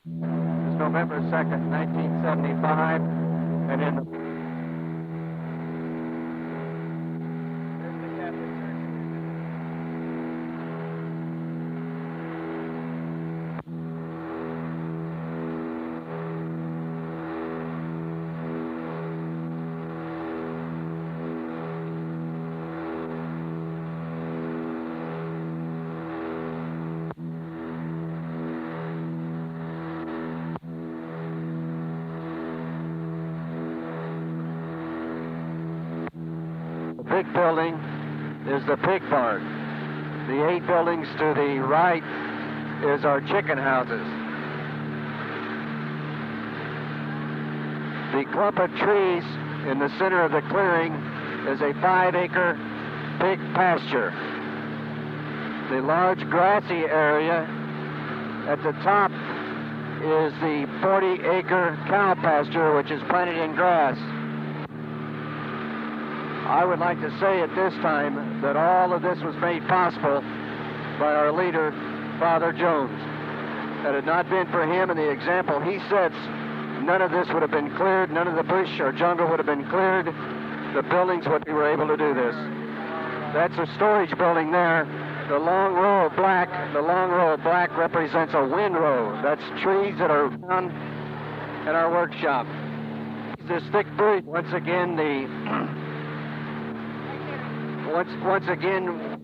It was November 2nd, 1975, and in the big building is the pig barn. The 8 buildings to the right is our chicken houses. The clump of trees in the center of the clearing is a 5-acre pig pasture. The large grassy area at the top is the 40-acre cow pasture, which is planted in grass. I would like to say at this time that all of this was made possible by our leader, Father Jones. Had it not been for him and the example he sets, none of this would have been cleared, none of the bush or jungle would have been cleared, the buildings would be able to do this. That's a storage building there. The long row of black represents a windrow. That's trees that are found in our workshop. This thick birch, once again, once again,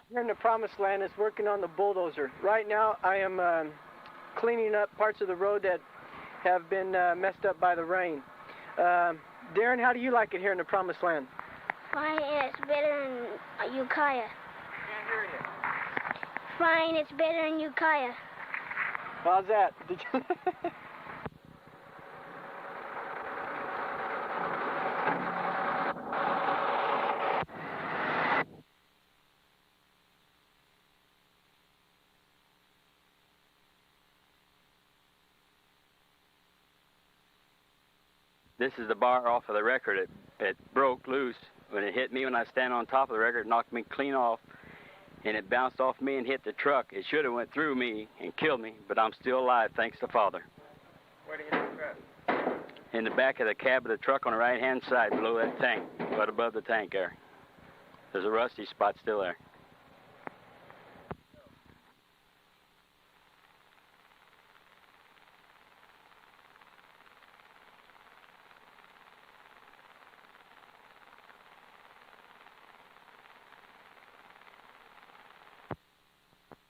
Here in the Promised Land is working on the bulldozer. Right now I am cleaning up parts of the road that have been messed up by the rain. Darren, how do you like it here in the Promised Land? Fine, it's better than Ukiah. Can't hear you. Fine, it's better than Ukiah. How's that? Did you This is the bar off of the record. It broke loose. When it hit me, when I stand on top of the record, it knocked me clean off, and it bounced off me and hit the truck. It should have went through me and killed me, but I'm still alive, thanks to Father. Where did you hit the truck? In the back of the cab of the truck on the right-hand side, below that tank, right above the tank there. There's a rusty spot still there.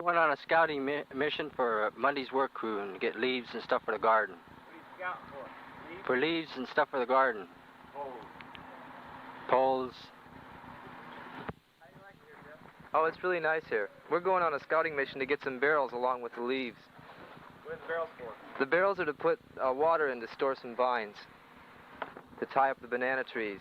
Went on a scouting mission for Monday's work crew and get leaves and stuff for the garden. What are you scouting for? Leaves? For leaves and stuff for the garden. Poles. How do you like it here, Jeff? Oh, it's really nice here. We're going on a scouting mission to get some barrels along with the leaves. What are the barrels for? The barrels are to put water in to store some vines, to tie up the banana trees.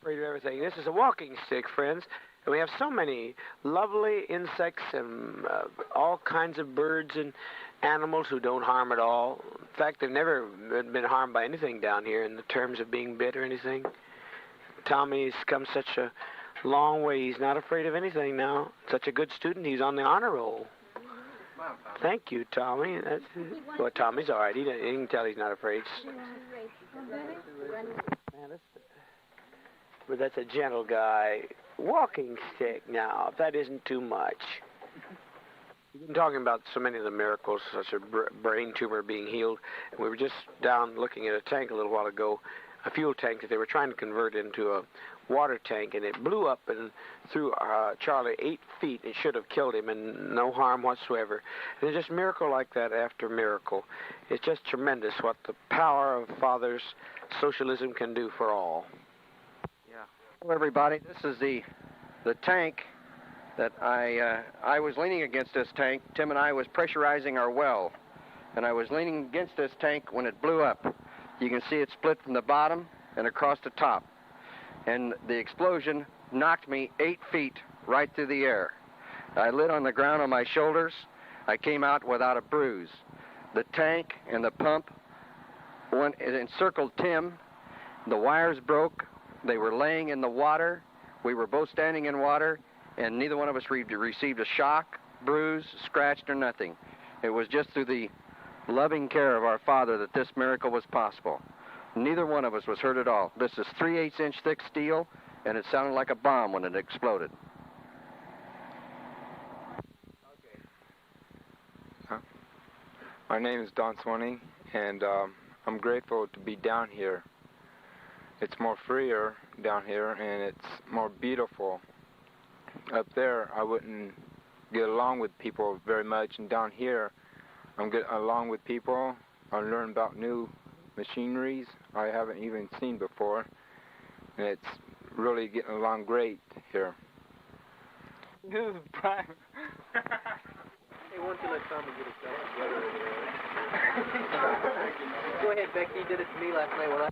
afraid of everything. This is a walking stick, friends, and we have so many lovely insects and all kinds of birds and animals who don't harm at all. In fact, they've never been harmed by anything down here in the terms of being bit or anything. Tommy's come such a long way. He's not afraid of anything now. Such a good student. He's on the honor roll. Thank you, Tommy. Well, Tommy's all right. You can tell he's not afraid. But that's a gentle guy. Walking stick now, if that isn't too much. We've been talking about so many of the miracles, such a brain tumor being healed. And we were just down looking at a tank a little while ago, a fuel tank that they were trying to convert into a water tank, and it blew up and threw Charlie 8 feet. It should have killed him, and no harm whatsoever. And it's just miracle like that after miracle. It's just tremendous what the power of Father's socialism can do for all. Hello, everybody. This is the tank that I was leaning against this tank. Tim and I was pressurizing our well, and I was leaning against this tank when it blew up. You can see it split from the bottom and across the top. And the explosion knocked me 8 feet right through the air. I lit on the ground on my shoulders. I came out without a bruise. The tank and the pump it encircled Tim. The wires broke. They were laying in the water. We were both standing in water, and neither one of us received a shock, bruise, scratched, or nothing. It was just through the loving care of our Father that this miracle was possible. Neither one of us was hurt at all. This is 3/8-inch thick steel, and it sounded like a bomb when it exploded. My name is Don Swanning, and I'm grateful to be down here. It's more freer down here, and it's more beautiful. Up there, I wouldn't get along with people very much, and down here, I'm getting along with people. I learn about new machineries I haven't even seen before, and it's really getting along great here. This is prime. Hey, why don't you let Tommy get himself together? Go ahead, Becky. You did it to me last night. Well,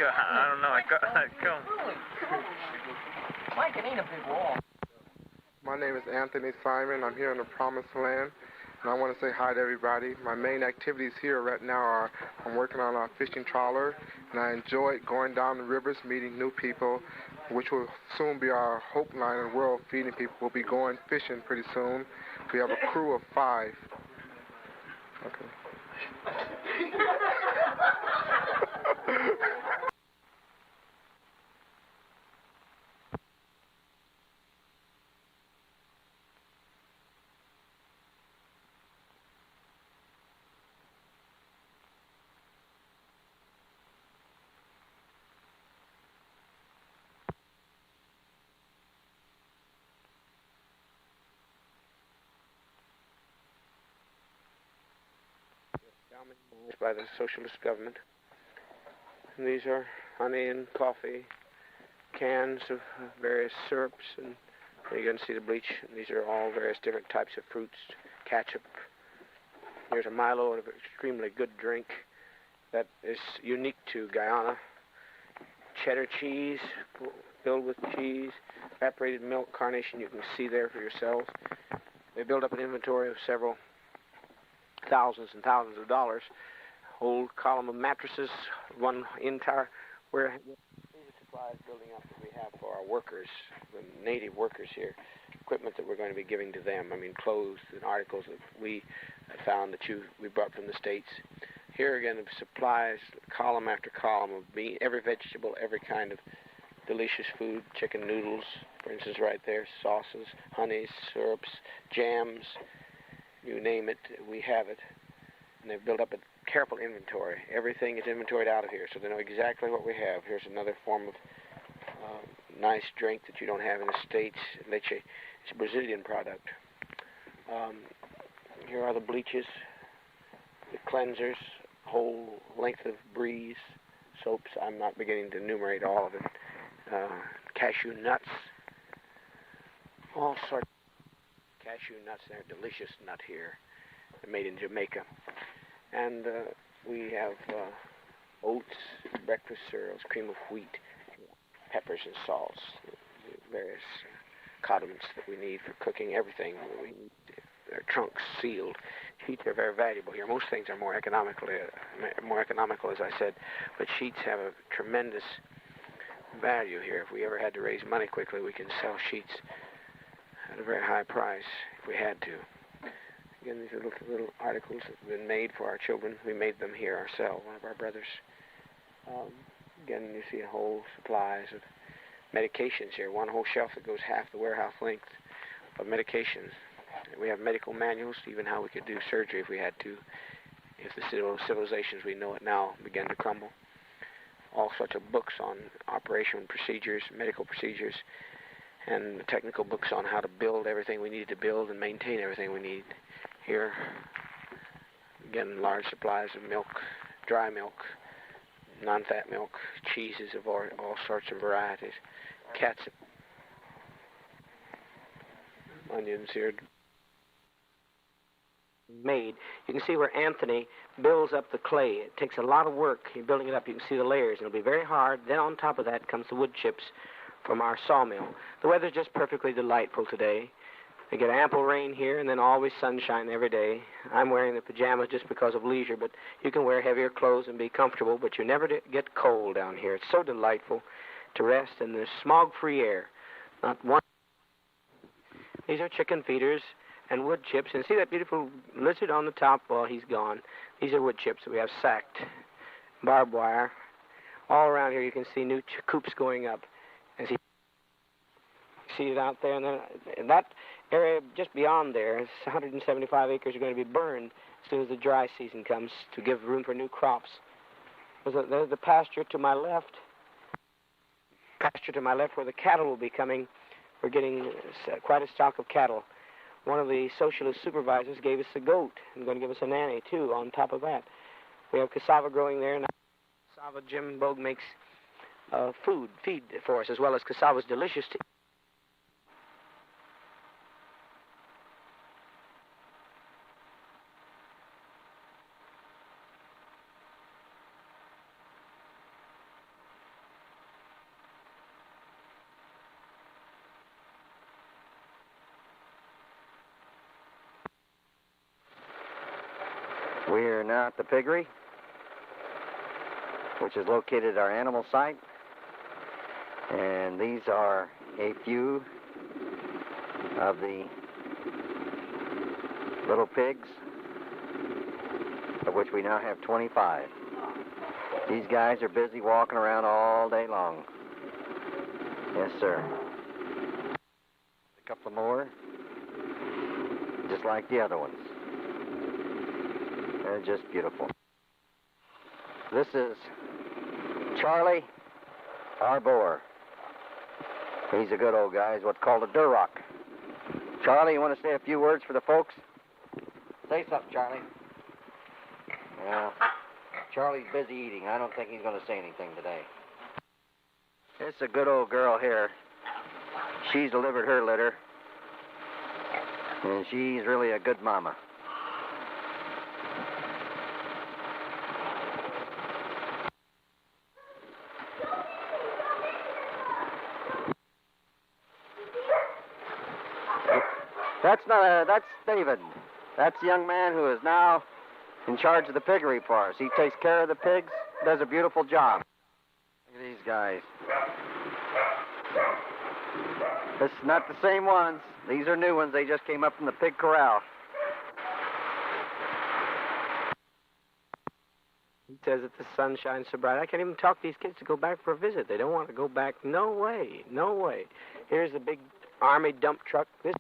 I don't know. I go. Mike, it ain't a big wall. My name is Anthony Simon. I'm here in the Promised Land, and I want to say hi to everybody. My main activities here right now are I'm working on a fishing trawler, and I enjoy going down the rivers, meeting new people, which will soon be our hope line in the world, feeding people. We'll be going fishing pretty soon. We have a crew of 5. Okay. By the socialist government. And these are honey and coffee, cans of various syrups, and you can see the bleach. And these are all various different types of fruits, ketchup. Here's a Milo, an extremely good drink that is unique to Guyana. Cheddar cheese, filled with cheese, evaporated milk, carnation, you can see there for yourselves. They build up an inventory of several thousands and thousands of dollars. Whole column of mattresses, one entire warehouse. These are supplies building up that we have for our workers, the native workers here, equipment that we're going to be giving to them. I mean, clothes and articles that we found that we brought from the States. Here again, the supplies, column after column of meat, every vegetable, every kind of delicious food, chicken noodles, for instance, right there, sauces, honeys, syrups, jams, you name it, we have it. And they've built up a careful inventory. Everything is inventoried out of here, so they know exactly what we have. Here's another form of nice drink that you don't have in the States, leche. It's a Brazilian product. Here are the bleaches, the cleansers, whole length of breeze, soaps. I'm not beginning to enumerate all of it. Cashew nuts, all sorts. cashew nuts. They're a delicious nut here. They're made in Jamaica. And we have oats, breakfast cereals, cream of wheat, peppers and salts, the various condiments that we need for cooking everything. Their trunks sealed. Sheets are very valuable here. Most things are more economical, as I said, but sheets have a tremendous value here. If we ever had to raise money quickly, we can sell sheets at a very high price if we had to. Again, these are little articles that have been made for our children. We made them here ourselves, one of our brothers. Again, you see whole supplies of medications here, one whole shelf that goes half the warehouse length of medications. We have medical manuals, even how we could do surgery if we had to, if the civilizations we know it now began to crumble. All sorts of books on operation procedures, medical procedures, and technical books on how to build everything we need to build and maintain everything we need here. Again, large supplies of milk, dry milk, non-fat milk, cheeses of all sorts of varieties, catsup, onions here. Made. You can see where Anthony builds up the clay. It takes a lot of work in building it up. You can see the layers. It'll be very hard. Then on top of that comes the wood chips from our sawmill. The weather's just perfectly delightful today. We get ample rain here and then always sunshine every day. I'm wearing the pajamas just because of leisure, but you can wear heavier clothes and be comfortable, but you never get cold down here. It's so delightful to rest in the smog-free air. Not one. These are chicken feeders and wood chips. And see that beautiful lizard on the top? Well, he's gone. These are wood chips that we have sacked. Barbed wire. All around here you can see new coops going up. And see it out there? And then in that area just beyond there, it's 175 acres are going to be burned as soon as the dry season comes to give room for new crops. There's the pasture to my left. Pasture to my left where the cattle will be coming. We're getting quite a stock of cattle. One of the socialist supervisors gave us a goat and going to give us a nanny, too, on top of that. We have cassava growing there. Now, cassava, Jim Bogue makes feed for us, as well as cassava's delicious to eat. We're now at the piggery, which is located at our animal site. And these are a few of the little pigs, of which we now have 25. These guys are busy walking around all day long. Yes, sir. A couple more, just like the other ones. They're just beautiful. This is Charlie, our boar. He's a good old guy. He's what's called a Duroc. Charlie, you want to say a few words for the folks? Say something, Charlie. Well, Charlie's busy eating. I don't think he's going to say anything today. It's a good old girl here. She's delivered her litter. And she's really a good mama. That's David. That's the young man who is now in charge of the piggery for us. He takes care of the pigs, does a beautiful job. Look at these guys. This is not the same ones. These are new ones. They just came up from the pig corral. He says that the sun shines so bright. I can't even talk these kids to go back for a visit. They don't want to go back. No way. No way. Here's the big army dump truck. This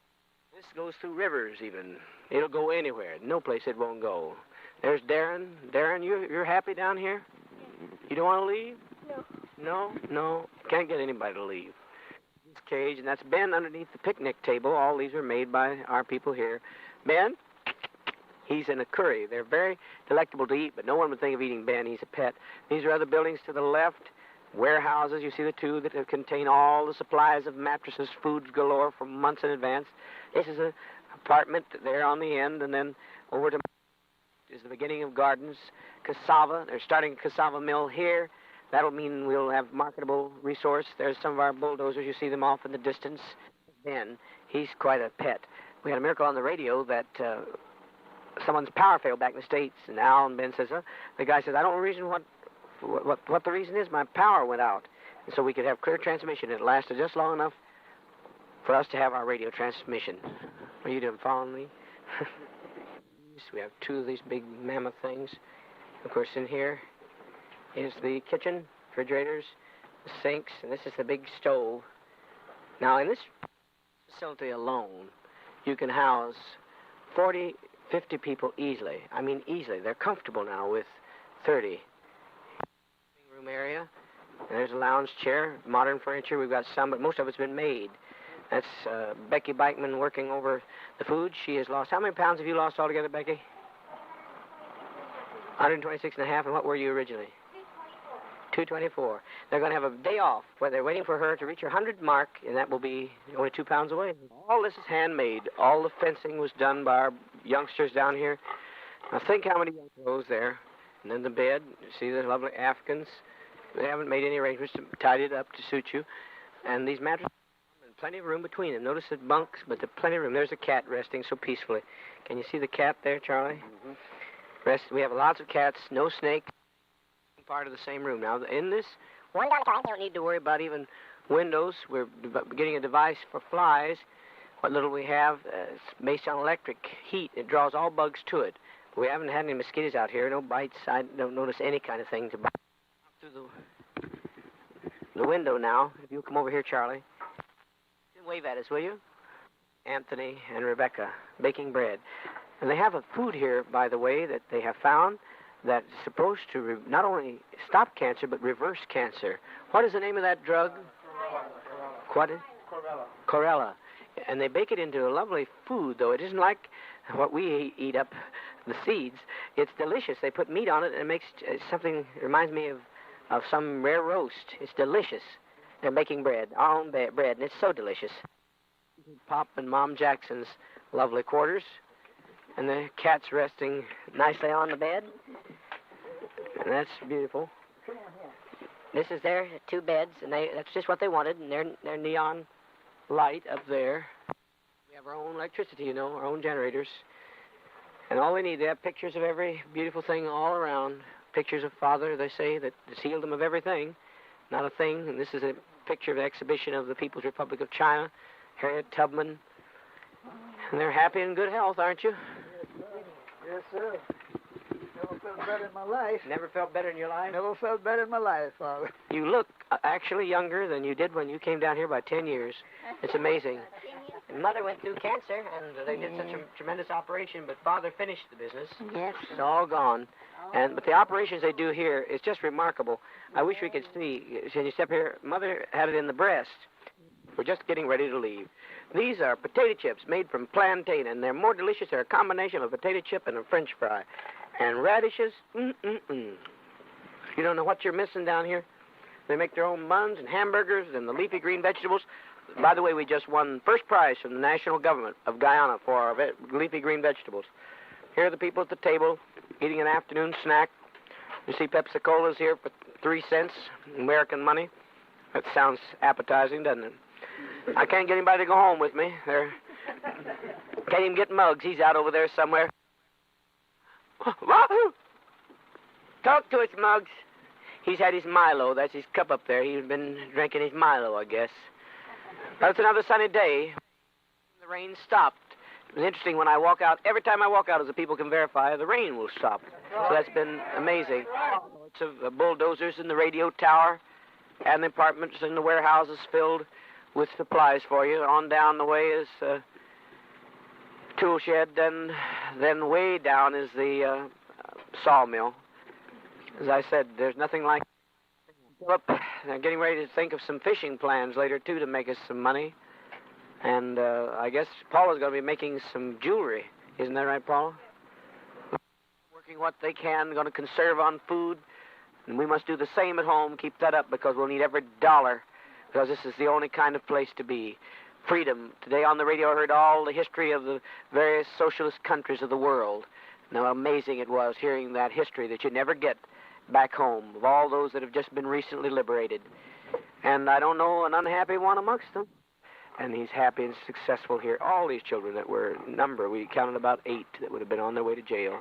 goes through rivers even. It'll go anywhere. No place it won't go. There's Darren. Darren, you're happy down here? You don't want to leave? No. No? Can't get anybody to leave. This cage, and that's Ben underneath the picnic table. All these are made by our people here. Ben, he's in a curry. They're very delectable to eat, but no one would think of eating Ben. He's a pet. These are other buildings to the left. Warehouses, you see the two that contain all the supplies of mattresses, foods galore for months in advance. This is apartment there on the end, and then over to is the beginning of gardens. Cassava, they're starting a cassava mill here. That'll mean we'll have marketable resource. There's some of our bulldozers. You see them off in the distance. Ben, he's quite a pet. We had a miracle on the radio that someone's power failed back in the States, and Al and Ben says, the guy says, I don't know reason what the reason is. My power went out. And so we could have clear transmission. It lasted just long enough for us to have our radio transmission. What are you doing, following me? We have two of these big mammoth things. Of course, in here is the kitchen, refrigerators, the sinks, and this is the big stove. Now, in this facility alone, you can house 40, 50 people easily. I mean, easily. They're comfortable now with 30. Living room area, and there's a lounge chair, modern furniture. We've got some, but most of it's been made. That's Becky Bikeman working over the food. She has lost, how many pounds have you lost altogether, Becky? 126 and a half, and what were you originally? 224. They're going to have a day off where they're waiting for her to reach her 100 mark, and that will be only 2 pounds away. All this is handmade. All the fencing was done by our youngsters down here. Now think how many young clothes there. And then the bed. You see the lovely Africans. They haven't made any arrangements to tidy it up to suit you. And these mattresses, and plenty of room between them. Notice the bunks, but there's plenty of room. There's a cat resting so peacefully. Can you see the cat there, Charlie? Mm-hmm. We have lots of cats, no snakes. Part of the same room. Now, in this one dormitory, you don't need to worry about even windows. We're getting a device for flies. What little we have is based on electric heat. It draws all bugs to it. We haven't had any mosquitoes out here, no bites. I don't notice any kind of thing to bite through the window now. If you'll come over here, Charlie. Wave at us, will you? Anthony and Rebecca baking bread. And they have a food here, by the way, that they have found that's supposed to not only stop cancer, but reverse cancer. What is the name of that drug? Chlorella. Chlorella. And they bake it into a lovely food, though. It isn't like what we eat up, the seeds. It's delicious. They put meat on it, and it makes something, reminds me of some rare roast. It's delicious. They're making bread, our own bread, and it's so delicious. Pop and Mom Jackson's lovely quarters. And the cat's resting nicely on the bed. And that's beautiful. This is their 2 beds, and that's just what they wanted, and their neon light up there. We have our own electricity, you know, our own generators. And all they need, they have pictures of every beautiful thing all around. Pictures of Father, they say, that healed them of everything, not a thing. And this is a picture of the exhibition of the People's Republic of China, Harriet Tubman. And they're happy and good health, aren't you? Yes, sir. Never felt better in my life. Never felt better in your life? Never felt better in my life, Father. You look actually younger than you did when you came down here by 10 years. It's amazing. And Mother went through cancer, and they did such a tremendous operation, but Father finished the business. Yes. It's all gone. But the operations they do here is just remarkable. I wish we could see. Can you step here? Mother had it in the breast. We're just getting ready to leave. These are potato chips made from plantain, and they're more delicious. They're a combination of a potato chip and a French fry. And radishes, You don't know what you're missing down here. They make their own buns and hamburgers and the leafy green vegetables. By the way, we just won first prize from the national government of Guyana for our leafy green vegetables. Here are the people at the table eating an afternoon snack. You see Pepsi-Cola's here for 3 cents, American money. That sounds appetizing, doesn't it? I can't get anybody to go home with me. Can't even get Muggs. He's out over there somewhere. Wahoo! Talk to us, Muggs. He's had his Milo. That's his cup up there. He's been drinking his Milo, I guess. Well, it's another sunny day. The rain stopped. It was interesting when I walk out. Every time I walk out, as the people can verify, the rain will stop. So that's been amazing. Lots of bulldozers in the radio tower and the apartments and the warehouses filled with supplies for you. On down the way is tool shed, then way down is the sawmill. As I said, there's nothing like Philip. They're getting ready to think of some fishing plans later, too, to make us some money. And I guess Paula's going to be making some jewelry. Isn't that right, Paula? Working what they can, going to conserve on food. And we must do the same at home, keep that up, because we'll need every dollar, because this is the only kind of place to be. freedom. Today on the radio I heard all the history of the various socialist countries of the world. And how amazing it was hearing that history that you never get back home, of all those that have just been recently liberated. And I don't know an unhappy one amongst them. And he's happy and successful here. All these children that were number, we counted about 8 that would have been on their way to jail.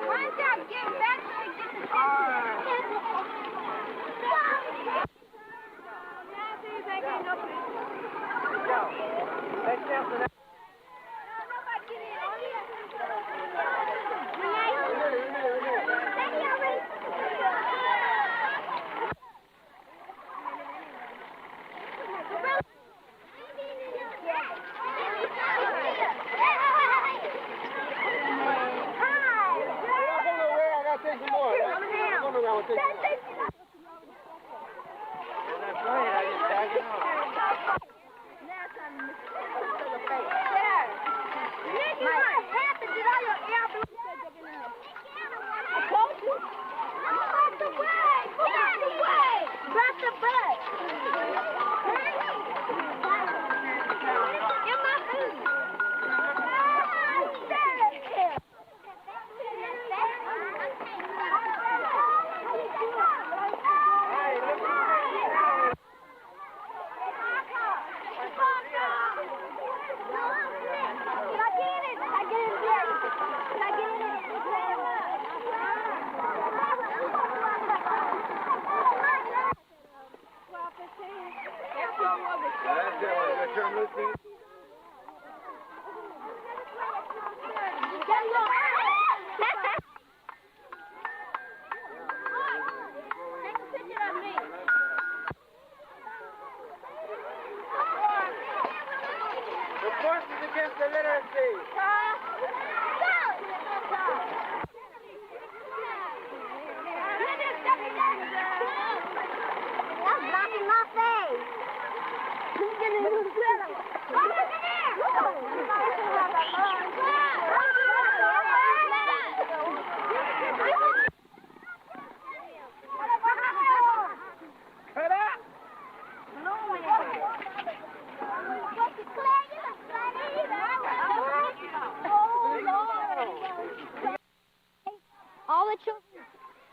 Where's that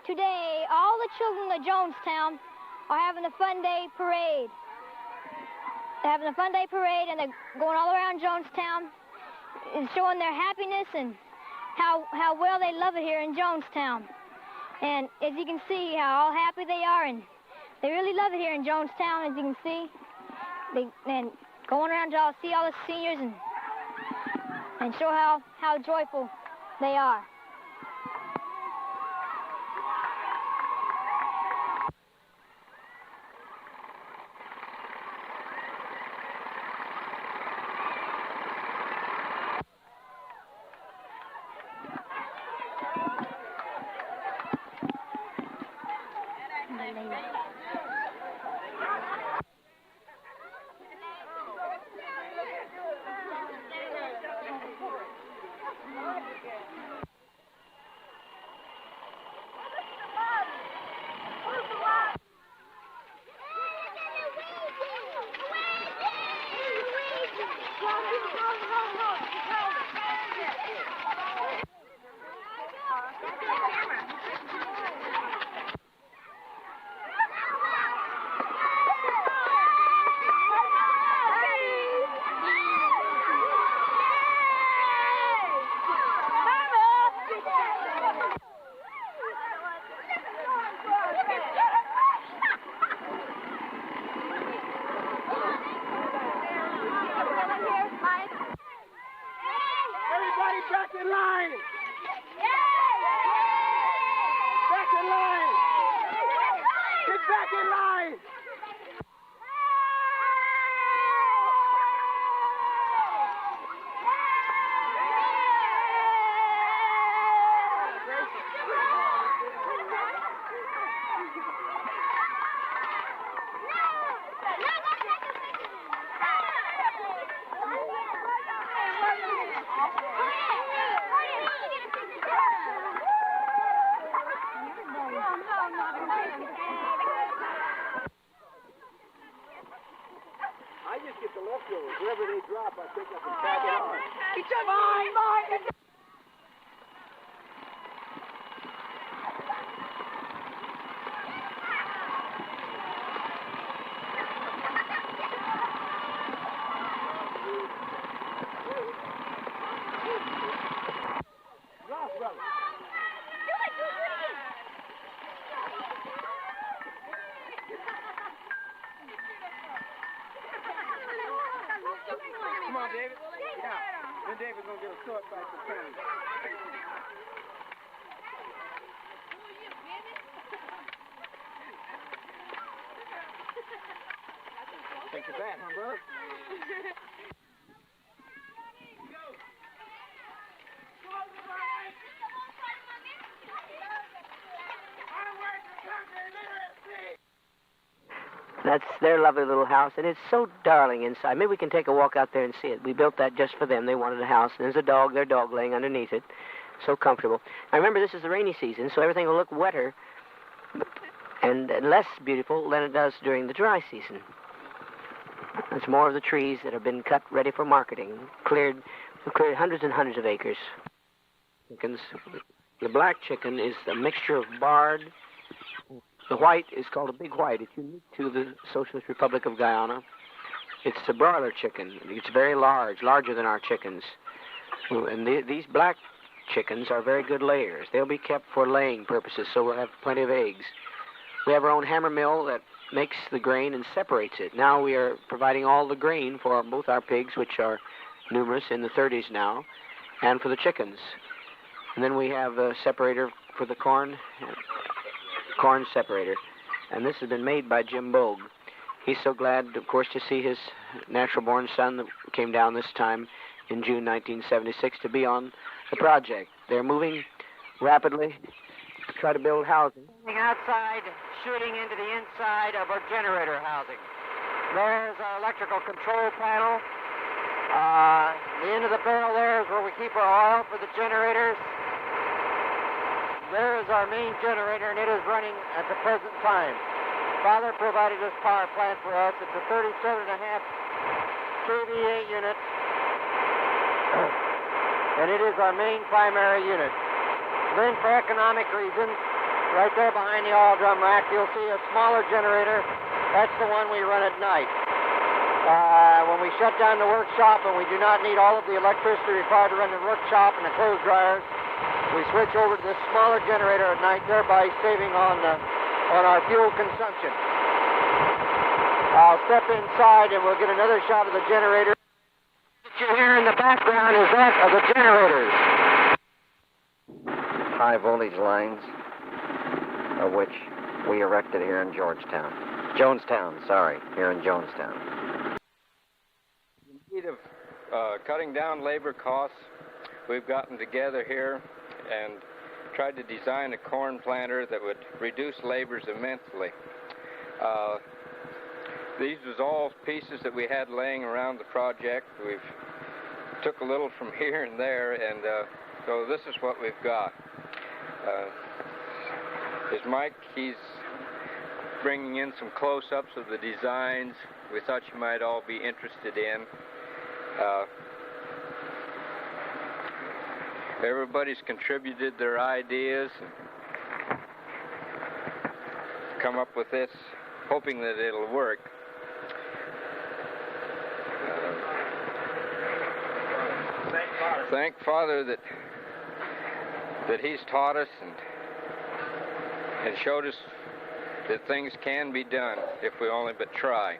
Today, all the children of Jonestown are having a fun day parade. They're having a fun day parade, and they're going all around Jonestown and showing their happiness and how well they love it here in Jonestown. And as you can see, how all happy they are, and they really love it here in Jonestown, as you can see. And going around to see all the seniors and show how joyful they are. I just get the leftovers. Wherever they drop, I pick up and pack it on. It's mine! Lost, brother. Come on, David. Yeah. Then David's gonna get a sword fight for Kenny. Take the bat, huh, brother? That's their lovely little house, and it's so darling inside. Maybe we can take a walk out there and see it. We built that just for them. They wanted a house, and there's a dog, their dog, laying underneath it. So comfortable. I remember this is the rainy season, so everything will look wetter and less beautiful than it does during the dry season. There's more of the trees that have been cut ready for marketing. We've cleared hundreds and hundreds of acres. Chickens. The black chicken is a mixture of barred. The white is called a big white. It's unique to the Socialist Republic of Guyana. It's a broiler chicken. It's very large, larger than our chickens. And these black chickens are very good layers. They'll be kept for laying purposes, so we'll have plenty of eggs. We have our own hammer mill that makes the grain and separates it. Now we are providing all the grain for both our pigs, which are numerous in the 30s now, and for the chickens. And then we have a separator for the corn separator. And this has been made by Jim Bogue. He's so glad, of course, to see his natural-born son that came down this time in June 1976 to be on the project. They're moving rapidly to try to build housing. Outside, shooting into the inside of our generator housing. There's our electrical control panel. The end of the barrel there is where we keep our oil for the generators. There is our main generator, and it is running at the present time. Father provided this power plant for us. It's a 37.5 kVA unit, and it is our main primary unit. Then, for economic reasons, right there behind the oil drum rack, you'll see a smaller generator. That's the one we run at night. When we shut down the workshop and we do not need all of the electricity required to run the workshop and the clothes dryers, we switch over to this smaller generator at night, thereby saving on our fuel consumption. I'll step inside and we'll get another shot of the generator. What you hear in the background is that of the generators. High voltage lines, of which we erected here in Jonestown, here in Jonestown. In need of cutting down labor costs, we've gotten together here and tried to design a corn planter that would reduce labors immensely. These was all pieces that we had laying around the project. We've took a little from here and there, and so this is what we've got. Is Mike, he's bringing in some close-ups of the designs we thought you might all be interested in. Everybody's contributed their ideas and come up with this, hoping that it'll work. Thank Father that He's taught us and showed us that things can be done if we only but try.